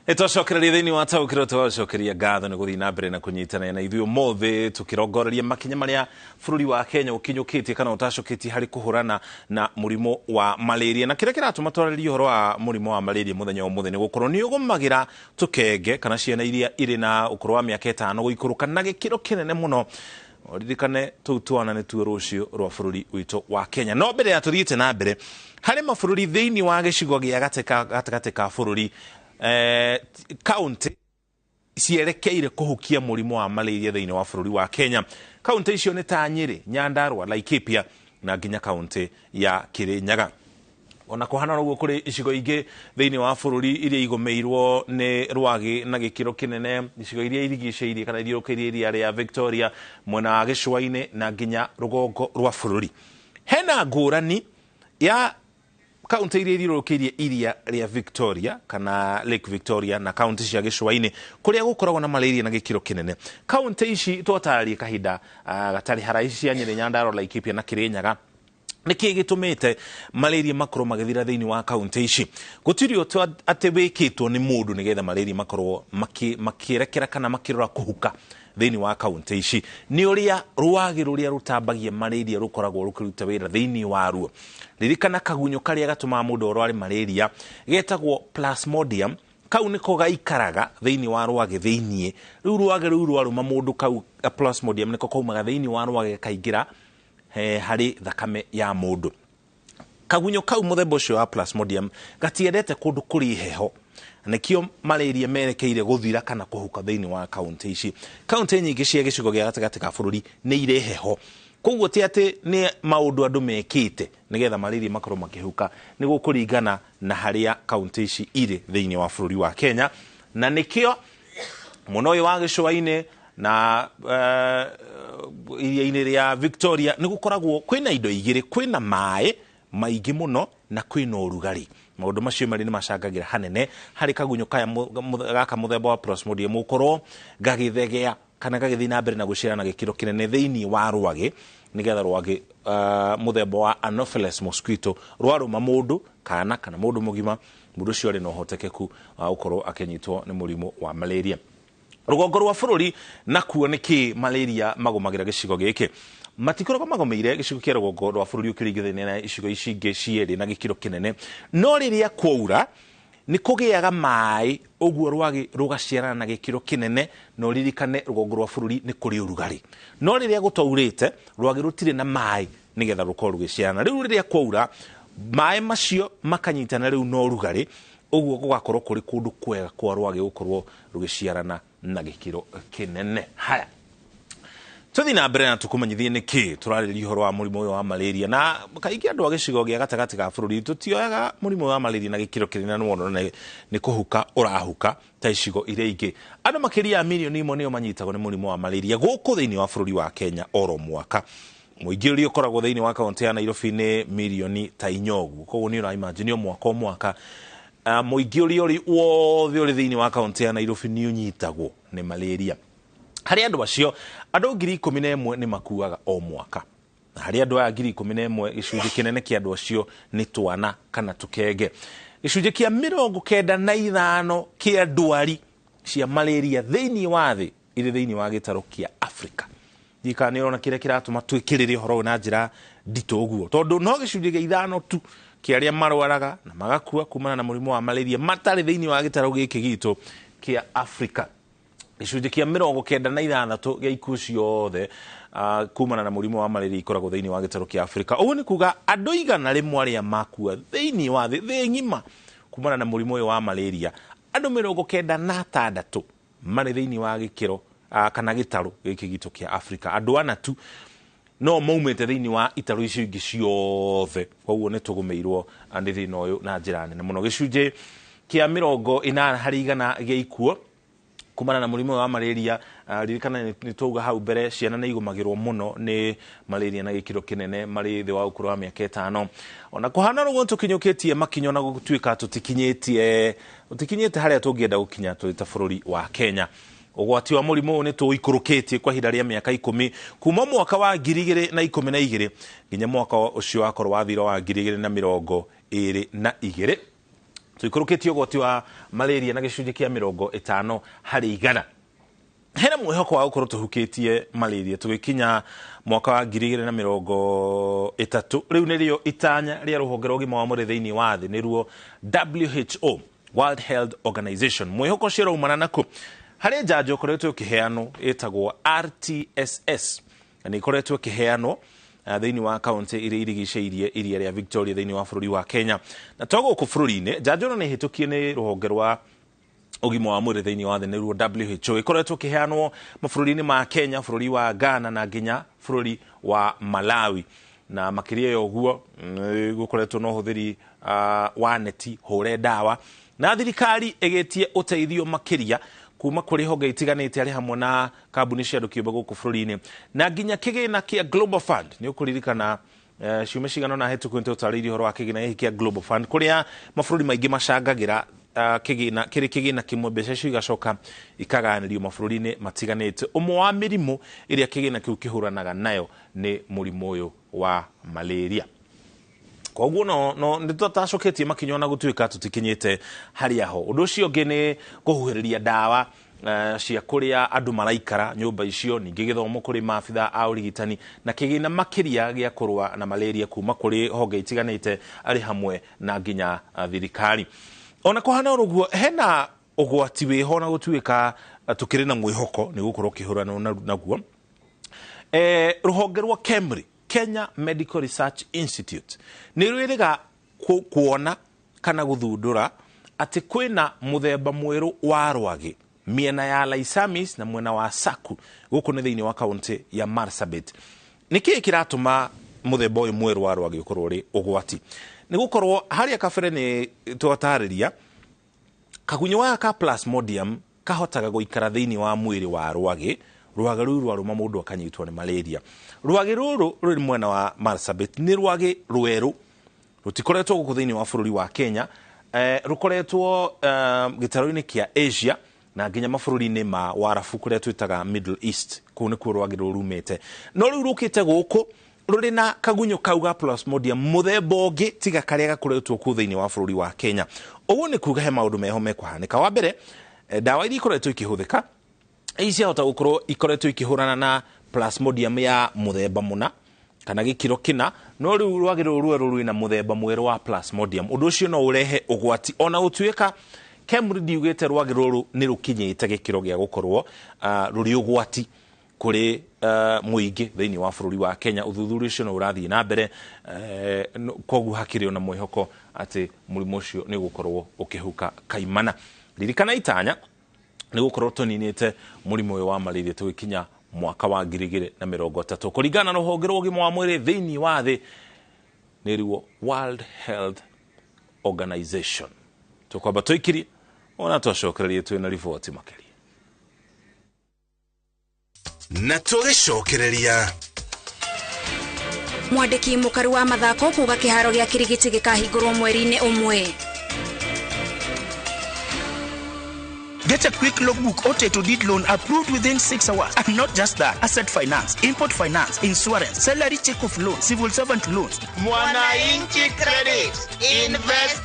Etwacokereria thiini wa taukiro twacokeria ngatho ni guthii na mbere na kunyitana na ithuĩ ũmũthĩ tukirongoreria makinya maria bũrũri wa Kenya ũkinyũkĩtie kana ũtacũkĩtie harĩ kũhũrana na mũrimũ wa malaria, na kĩrĩa kĩratũma twarĩrie ũhoro wa mũrimũ wa malaria mũthenya ũmũthĩ nĩ gũkorwo nĩ ũgũmagĩra tũkenge kana ciana iria irĩ na ũkũrũ wa mĩaka 5 gũikũrũka na gĩkĩro kĩnene mũno. Ririkane tũu twana nĩ tuo rũciũ rwa bũrũri witũ wa Kenya. No mbere ya tũthiĩte na mbere harĩ mabũrũri thĩinĩ wa gĩcigo gĩa gatagatĩ ka bũrũri, kaunti cierekeire kũhukia mũrimũ wa malaria thĩinĩ wa bũrũri wa Kenya. Kaunti icio nĩ ta Nyeri, Nyandarua, Laikipia na nginya kaunti ya Kirinyaga. Ona kũhana ũguo kũrĩ icigo ingĩ thĩinĩ wa bũrũri iria igũmĩirwo nĩ rwagĩ na gĩkĩro kĩnene, icigo iria irigicĩirie kana ithiũrũrũkĩirie iria rĩa Victoria, mwena wa gĩcũa-inĩ na nginya rũgongo rwa bũrũri. Hena ngũrani ya kaunti iria ithiũrũrũkĩirie iria rĩa Victoria kana Lake Victoria na kaunti cia gĩcũa-inĩ kũrĩa gũkoragwo na malaria na gĩkĩro kĩnene. Kaunti ici twatarĩrie kahinda gatarĩ haraihu cia Nyeri, Nyandarua, Laikipia na Kirinyaga. Nĩkĩ gĩtũmĩte malaria makorwo magĩthira thĩinĩ wa kaunti ici? Gũtirĩ ũndũ atĩ wĩkĩtwo nĩ mũndũ nĩgetha malaria makorwo makĩerekera kana makĩrora kũhuka thĩinĩ wa kaunti ici. Nĩ ũrĩa rwagĩ rũrĩa rũtambagia malaria rũkoragwo rũkĩruta wĩra thĩinĩ waruo. Ririkana kagunyũ karĩa gatumaga mũndũ arware malaria getagwo Plasmodium, kau nĩko gaikaraga thĩinĩ wa rwagĩ thĩinĩ. Rĩu rwagĩ rũu rwarũma mũndũ, kau Plasmodium nĩko kaumaga thĩinĩ wa rwagĩ kaingĩra harĩ thakame ya mũndũ. Kagunyũ kau mũthemba ũcio wa Plasmodium gatiendete kũndũ kũrĩ heho, nĩkĩo malaria merekeire gũthira kana kũhuka thĩinĩ wa kaunti ici. Kaunti nyingĩ cia gĩcigo gĩa gatagatĩ ka bũrũri nĩ irĩ heho, koguo ti atĩ nĩ maũndũ andũ mekĩte nĩgetha malaria makorwo makĩhuka, nĩ gũkũringana na harĩa kaunti ici irĩ thĩinĩ wa bũrũri wa Kenya. Na nĩkĩo mũno ũyũ wa gĩcũa-inĩ na iria-inĩ rĩa Victoria nĩ gũkoragwo kwĩna indo igĩrĩ, kwĩna maĩ maingĩ mũno na kwĩna ũrugarĩ. Maũndũ macio marĩ nĩ macangagĩra hanene harĩ kagunyũ gaka mũthemba wa Plasmodium gũkorwo gagĩthegea kana gagĩthiĩ na mbere na gũciara na gĩkĩro kĩnene thĩinĩ wa rwagĩ, nĩgetha rwagĩ mũthemba wa Anopheles mosquito rwarũma mũndũ kana mũndũ mũgima, mũndũ ũcio arĩ na ũhotekeku wa gũkorwo akĩnyitwo nĩ mũrimũ wa malaria. Rũgongo rwa bũrũri nakuo nĩkĩ malaria magũmagĩra gĩcigo gĩkĩ? Matikoragwo magomeire gĩcigo kĩa rũgongo rwa bũrũri ũkĩringithania na icigo ici ingĩ cierĩ na gĩkĩro kĩnene, no rĩrĩa kwaura nĩ kũgĩaga maĩ, ũguo rwagĩ rũgaciarana na gĩkĩro kĩnene. No ririkane rũgongo rwa bũrũri nĩ kũrĩ ũrugarĩ, no rĩrĩa gũtaurĩte rwagĩ rũtirĩ na maĩ nĩgetha rũkorwo rũgĩciarana. Rĩu rĩrĩa kwaura maĩ macio makanyitana rĩu na ũrugarĩ, ũguo gũgakorwo kũrĩ kũndũ kwega kwa rwagĩ gũkorwo rũgĩciarana na gĩkĩro kĩnene. Haya, tũthiĩ na mbere na tũkũmenyithie nĩkĩ tũrarĩrĩria ũhoro wa mũrimũ ũyũ wa malaria. Na kaingĩ andũ a gĩcigo gĩa gatagatĩ ka bũrũri tũtioyaga mũrimũ wa malaria na gĩkĩro kĩnene mũno nĩ kũhuka ũrahuka ta icigo iria ingĩ. Andũ makĩria ya milioni 1 nĩo manyitagwo nĩ mũrimũ wa malaria gũkũ thĩinĩ wa bũrũri wa Kenya oro mwaka. Mũingĩ ũrĩa ũkoragwo thĩinĩ wa kaunti ya Nairobi nĩ milioni ta 4 ũguo, koguo nĩ ũraimagine mwaka o mwaka mũingĩ ũrĩa wothe ũrĩ thĩinĩ wa kaunti ya Nairobi nĩ ũnyitagwo nĩ malaria. Harĩ andũ acio, andũ 11,000 nĩ makuaga o mwaka. Na harĩ andũ aya 11,000, gĩcunjĩ kĩnene kĩa andũ acio nĩ twana kana tũkenge. Gĩcunjĩ kĩa 95 kĩa ndwari cia malaria thĩinĩ wa thĩ irĩ thĩinĩ wa gĩtarũ kĩa Afrika. Thika nĩ ũrona kĩrĩa kĩratũma twĩkĩrĩre ũhoro na njĩra nditũ ũguo, tondũ no gĩcunjĩ gĩa 5 tu kĩa arĩa marwaraga na magakua kumana na mũrimũ wa malaria matarĩ thĩinĩ wa gĩtarũ gĩkĩ gitũ kĩa Afrika. Gĩcunjĩ kĩa 96 gĩa ikuũ ciothe kumana na mũrimũ wa malaria ikoragwo thĩinĩ wa gĩtarũ kĩa Afrika. Ũguo nĩ kuga andũ 100 arĩa makua thĩinĩ wa thĩ ng'ima kumana na mũrimũ ũyũ wa malaria, andũ 96 marĩ thĩinĩ wa gĩkĩro kana gĩtarũ gĩkĩ gitũ kĩa Afrika. Andũ 4 tu no maumĩte thĩinĩ wa itarũ icio ingĩ ciothe. Koguo nĩ tũgũmĩirwo nĩ thĩna ũyũ na njĩra nene mũno. Gĩcunjĩ kĩa 80 harĩ 100 gĩa ikuũ kumana na mũrimũ wa malaria, ririkana nĩ tũuga hau mbere ciana nĩ igũmagĩrwo mũno nĩ malaria na gĩkĩro kĩnene marĩ thĩ wa ũkũrũ wa mĩaka 5. Ona kũhana ũguo tũkinyũkĩtie makinyo na gũtuĩka tũtikinyĩte harĩa tũngĩenda gũkinya tũrĩ ta bũrũri wa Kenya. Ũgwati wa mũrimũ nĩ tũikũrũkĩtie kwa ihinda rĩa mĩaka 10 kuma mwaka wa 2012 nginya mwaka ũcio wakorwo wathira wa 2022. tuikurukitie ugwati wa malaria na gicunjĩ kia 50 harĩ igana. Hena mwĩhoko wa gũkorwo tũhukitie malaria tũgĩkinya mwaka wa 2030. Rĩu nĩrĩo itanya rĩa rũhonge rwa ũgima wa mwĩrĩ thĩinĩ wa thĩ nĩruo WHO, World Health Organization. Mwĩhoko ũcio ũraumana nakũ? Harĩ njanjo ĩkoretwo ĩkĩheanwo ĩtagwo RTSS, na nĩ ikoretwo ĩkĩheanwo thĩinĩ wa kaunti iria irigicĩirie iria rĩa Victoria thĩinĩ wa bũrũri wa Kenya. Na to gũkũ bũrũri-inĩ, njanjo ĩno nĩ ĩhĩtũkie nĩ rũhonge rwa ũgima wa mwĩrĩ thĩinĩ wa thĩ nĩruo WHO, ĩkoretwo ĩkĩheanwo mabũrũri-inĩ ma Kenya, bũrũri wa Ghana na nginya bũrũri wa Malawi. Na makĩria ya ũguo gũkoretwo na ũhũthĩri wa neti hũre ndawa, na thirikari ĩgĩtie ũteithio makĩria kuma kũrĩ honge itiganĩte arĩ hamwe na kambuni cia andũ kĩũmbe gũkũ bũrũri-inĩ, na nginya kĩgĩna kĩa Global Fund. Nĩ ũkũririkana ciumia cigana na hetũku nĩtũtarĩirie ũhoro wa kĩgĩna gĩkĩ kĩa Global Fund, kũrĩa mabũrũri maingĩ macangagĩra kĩgĩna kĩrĩ kĩmwe, mbeca icio igacoka ikaganĩrio mabũrũri-inĩ matiganĩte. Ũmwe wa mĩrimũ ĩrĩa kĩgĩna kĩu kĩhũranaga nayo nĩ mũrimũ ũyũ wa malaria. Koguo no nĩtũtacoketie makinya na gũtuĩka tũtikinyĩte harĩa ho. Ũndũ ũcio ũngĩ nĩ kũhuhĩrĩria ndawa cia kũrĩa andũ maraikara nyũmba icio, ningĩ gĩthomo kũrĩ maabitha a ũrigitani, na kĩgĩna makĩria gĩa kũrũa na malaria kuma kũrĩ honge itiganĩte arĩ hamwe na nginya thirikari. Ona kũhana ũguo, hena ũgwati wĩho na gũtuĩka tũkĩrĩ na mwĩhoko nĩ gũkorwo kĩhũrano naguo. Rũhonge rwa KEMRI, Kenya Medical Research Institute, nĩ rwĩrĩga kuona kana gũthundũra atĩ kwĩna mũthemba mwerũ wa rwagĩ miena ya Laisamis na mwena wa Saku gũkũ nĩ thĩinĩ wa kaunti ya Marsabit. Nĩkĩĩ kĩratũma mũthemba ũyũ mwerũ wa rwagĩ ũkorwo ũrĩ ũgwati? Nĩ gũkorwo harĩa kabere nĩ twatarĩria kagunyũ gaka ka Plasmodium kahotaga gũikara thĩinĩ wa mwĩrĩ wa rwagĩ. Rwagĩ rũu rwarũma mũndũ akanyitwo nĩ malaria. Rwagĩ rũrũ rũrĩ mwena wa Marsabit nĩ rwagĩ rwerũ, rũtikoretwo gũkũ thĩinĩ wa bũrũri wa Kenya, rũkoretwo gĩtarũ-inĩ kĩa Asia na nginya mabũrũri-inĩ ma Warabu kũrĩa twĩtaga Middle East, kũu nĩkuo rwagĩ rũrũ rumĩte. No rĩu rũkĩte gũkũ rũrĩ na kagunyũ kau ga Plasmodium mũthemba ũngĩ tiga karĩa gakoretwo kuo thĩinĩ wa bũrũri wa Kenya. Ũguo nĩ kuuga he maũndũ meho mekũhanĩka. Wa mbere, ndawa iria ikoretwo ikĩhũthĩka ciahota gũkorwo ikoretwo ikĩhũrana na Plasmodium ya mũthemba mũna kana gĩkĩro kĩna, no rĩu rwagĩ rũrũ rwerũ rwĩna mũthemba mwerũ wa Plasmodium. Ũndũ ũcio no ũrehe ũgwati, ona gũtuĩka KEMRI ndiugĩte rwagĩ rũrũ nĩ rũkinyĩte gĩkĩro gĩa gũkorwo rũrĩ ũgwati kũrĩ mũingĩ thĩinĩ wa bũrũri wa Kenya. Ũthuthuria ũcio no ũrathiĩ na mbere, koguo hakĩrĩ ona mwĩhoko atĩ mũrimũ ũcio nĩ ũgũkorwo ũkĩhuka kaimana. Ririkana itanya nĩ gũkorwo tũninĩte mũrimũ ũyũ wa malaria tũgĩkinya mwaka wa 2030 kũringana na rũhonge rwa ũgima wa mwĩrĩ thĩinĩ wa thĩ nĩruo World Health Organization. Tũkwamba tũikiri ona twacokererie twĩna riboti makĩria na tũgĩcokereria. Mwandĩki mũkaru wa mathako kuuga kĩharo gĩa Kirigiti gĩkahingũrwo mweri-inĩ ũmwe. Get a quick logbook OTE to deed loan approved within 6 hours. And not just that, asset finance, import finance, insurance, salary check of loan, civil servant loans. Mwananchi Credit, invest